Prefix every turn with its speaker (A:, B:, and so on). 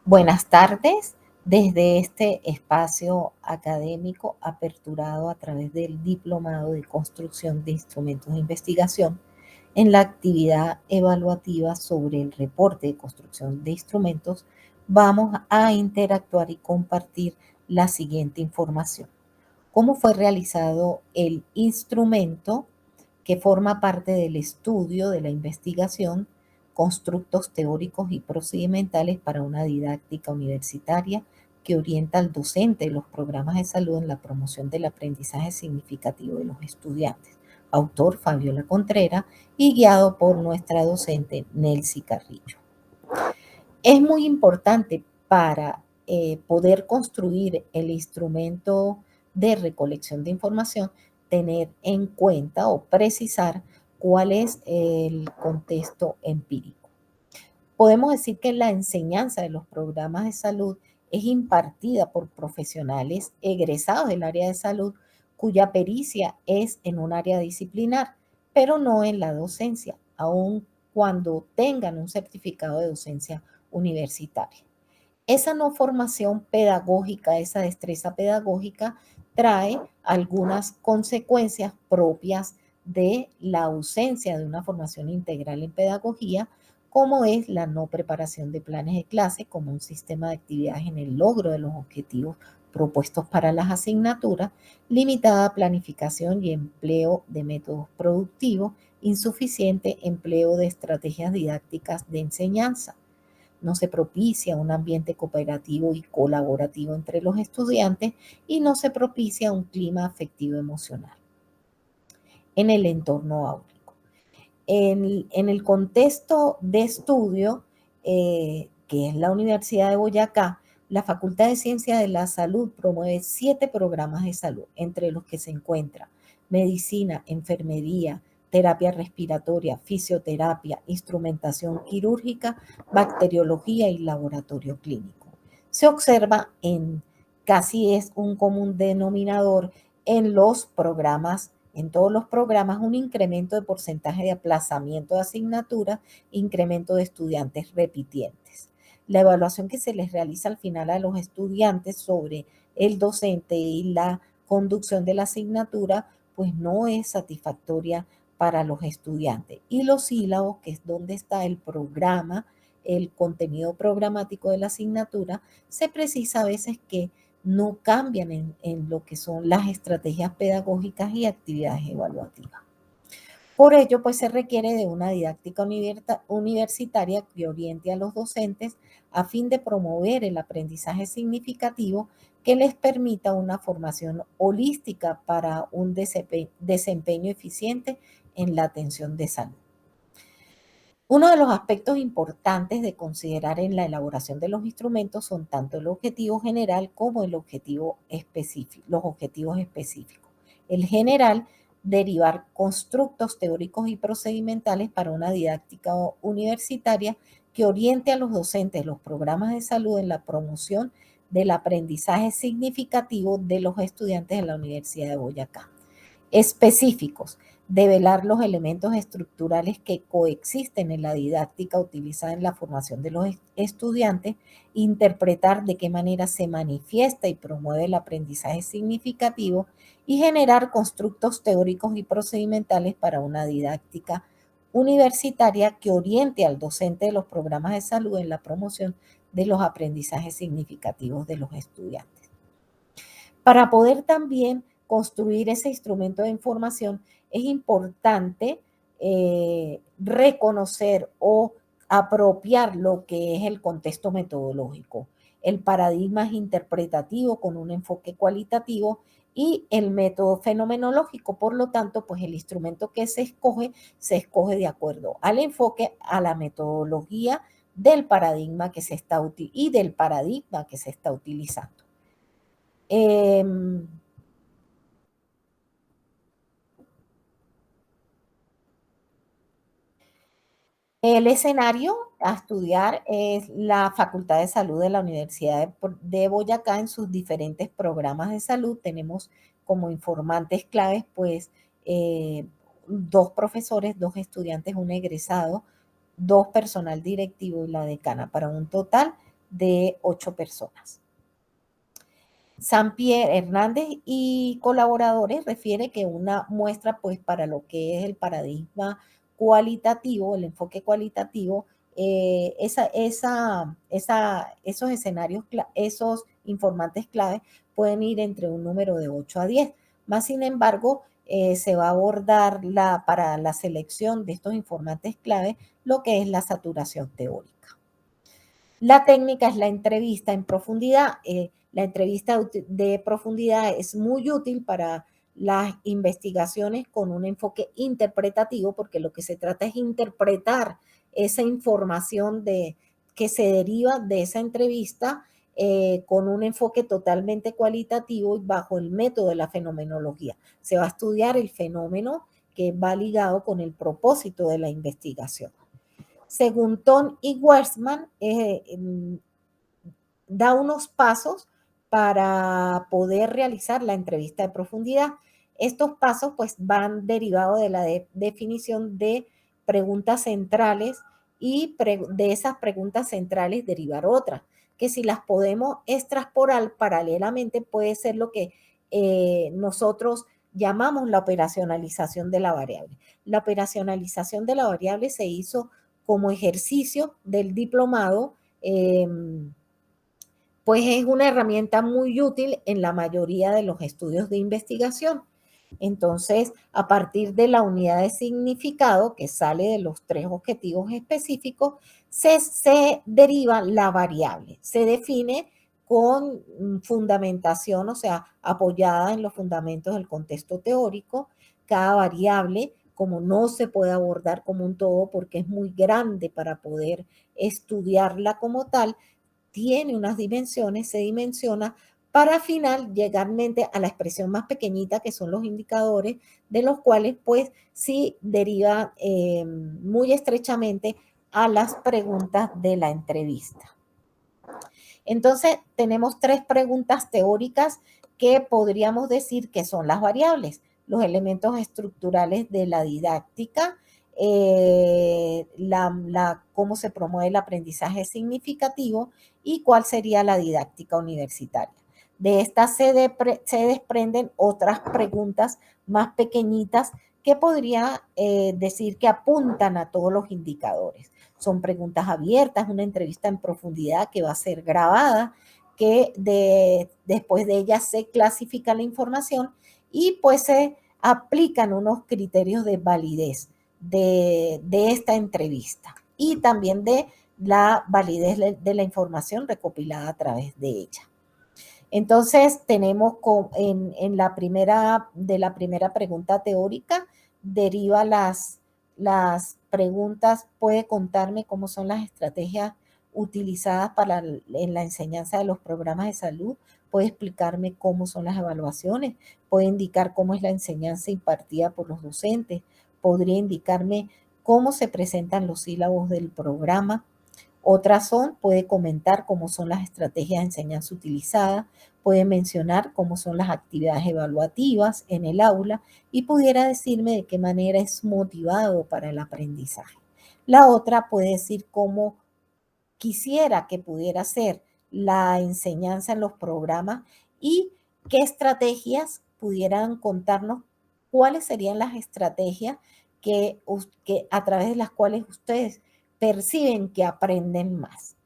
A: Buenas tardes desde este espacio académico aperturado a través del Diplomado de Construcción de Instrumentos de Investigación en la actividad evaluativa sobre el reporte de construcción de instrumentos. Vamos a interactuar y compartir la siguiente información. ¿Cómo fue realizado el instrumento que forma parte del estudio de la investigación, constructos teóricos y procedimentales para una didáctica universitaria que orienta al docente de los programas de salud en la promoción del aprendizaje significativo de los estudiantes? Autor Fabiola Contreras y guiado por nuestra docente Nelcy Carrillo. Es muy importante para poder construir el instrumento de recolección de información, tener en cuenta o precisar cuál es el contexto empírico. Podemos decir que la enseñanza de los programas de salud es impartida por profesionales egresados del área de salud cuya pericia es en un área disciplinar, pero no en la docencia, aun cuando tengan un certificado de docencia universitaria. Esa no formación pedagógica, esa destreza pedagógica, trae algunas consecuencias propias de la ausencia de una formación integral en pedagogía, como es la no preparación de planes de clase como un sistema de actividades en el logro de los objetivos propuestos para las asignaturas, limitada planificación y empleo de métodos productivos, insuficiente empleo de estrategias didácticas de enseñanza. No se propicia un ambiente cooperativo y colaborativo entre los estudiantes y no se propicia un clima afectivo emocional en el entorno áurico. En el contexto de estudio, que es la Universidad de Boyacá, la Facultad de Ciencias de la Salud promueve 7 programas de salud, entre los que se encuentra medicina, enfermería, terapia respiratoria, fisioterapia, instrumentación quirúrgica, bacteriología y laboratorio clínico. Se observa casi es un común denominador en los programas, en todos los programas, un incremento de porcentaje de aplazamiento de asignaturas, incremento de estudiantes repitientes. La evaluación que se les realiza al final a los estudiantes sobre el docente y la conducción de la asignatura, pues no es satisfactoria para los estudiantes. Y los sílabos, que es donde está el programa, el contenido programático de la asignatura, se precisa a veces que no cambian en lo que son las estrategias pedagógicas y actividades evaluativas. Por ello, pues se requiere de una didáctica universitaria que oriente a los docentes a fin de promover el aprendizaje significativo que les permita una formación holística para un desempeño eficiente en la atención de salud. Uno de los aspectos importantes de considerar en la elaboración de los instrumentos son tanto el objetivo general como el objetivo específico, los objetivos específicos. El general, derivar constructos teóricos y procedimentales para una didáctica universitaria que oriente a los docentes de los programas de salud en la promoción del aprendizaje significativo de los estudiantes de la Universidad de Boyacá. Específicos, develar los elementos estructurales que coexisten en la didáctica utilizada en la formación de los estudiantes, interpretar de qué manera se manifiesta y promueve el aprendizaje significativo y generar constructos teóricos y procedimentales para una didáctica universitaria que oriente al docente de los programas de salud en la promoción de los aprendizajes significativos de los estudiantes. Para poder también construir ese instrumento de información, es importante reconocer o apropiar lo que es el contexto metodológico. El paradigma es interpretativo con un enfoque cualitativo y el método fenomenológico. Por lo tanto, pues el instrumento que se escoge de acuerdo al enfoque, a la metodología del paradigma que se está y del paradigma que se está utilizando. El escenario a estudiar es la Facultad de Salud de la Universidad de Boyacá en sus diferentes programas de salud. Tenemos como informantes claves, pues, 2 profesores, 2 estudiantes, un egresado, 2 personal directivo y la decana, para un total de 8 personas. Sampier Hernández y colaboradores refiere que una muestra, pues, para lo que es el paradigma cualitativo, el enfoque cualitativo, esos escenarios, esos informantes clave pueden ir entre un número de 8 a 10. Más sin embargo, se va a abordar para la selección de estos informantes clave lo que es la saturación teórica. La técnica es la entrevista en profundidad. La entrevista de profundidad es muy útil para las investigaciones con un enfoque interpretativo, porque lo que se trata es interpretar esa información que se deriva de esa entrevista con un enfoque totalmente cualitativo y bajo el método de la fenomenología. Se va a estudiar el fenómeno que va ligado con el propósito de la investigación. Según Tom y Wersman, da unos pasos para poder realizar la entrevista de profundidad. Estos pasos pues van derivados de la definición de preguntas centrales y de esas preguntas centrales derivar otras, que si las podemos extrapolar paralelamente puede ser lo que nosotros llamamos la operacionalización de la variable. La operacionalización de la variable se hizo como ejercicio del diplomado, pues es una herramienta muy útil en la mayoría de los estudios de investigación. Entonces, a partir de la unidad de significado que sale de los 3 objetivos específicos, se deriva la variable. Se define con fundamentación, o sea, apoyada en los fundamentos del contexto teórico. Cada variable, como no se puede abordar como un todo porque es muy grande para poder estudiarla como tal, tiene unas dimensiones, se dimensiona para al final llegar a la expresión más pequeñita, que son los indicadores, de los cuales pues sí deriva muy estrechamente a las preguntas de la entrevista. Entonces, tenemos 3 preguntas teóricas que podríamos decir que son las variables, los elementos estructurales de la didáctica, cómo se promueve el aprendizaje significativo y cuál sería la didáctica universitaria. De estas se desprenden otras preguntas más pequeñitas que podría decir que apuntan a todos los indicadores. Son preguntas abiertas, una entrevista en profundidad que va a ser grabada, que después de ella se clasifica la información y pues se aplican unos criterios de validez de esta entrevista y también de la validez de la información recopilada a través de ella. Entonces, tenemos en la primera pregunta teórica, deriva las preguntas, puede contarme cómo son las estrategias utilizadas en la enseñanza de los programas de salud, puede explicarme cómo son las evaluaciones, puede indicar cómo es la enseñanza impartida por los docentes, podría indicarme cómo se presentan los sílabos del programa. Otras puede comentar cómo son las estrategias de enseñanza utilizadas, puede mencionar cómo son las actividades evaluativas en el aula y pudiera decirme de qué manera es motivado para el aprendizaje. La otra puede decir cómo quisiera que pudiera ser la enseñanza en los programas y qué estrategias pudieran contarnos, cuáles serían las estrategias que a través de las cuales ustedes perciben que aprenden más.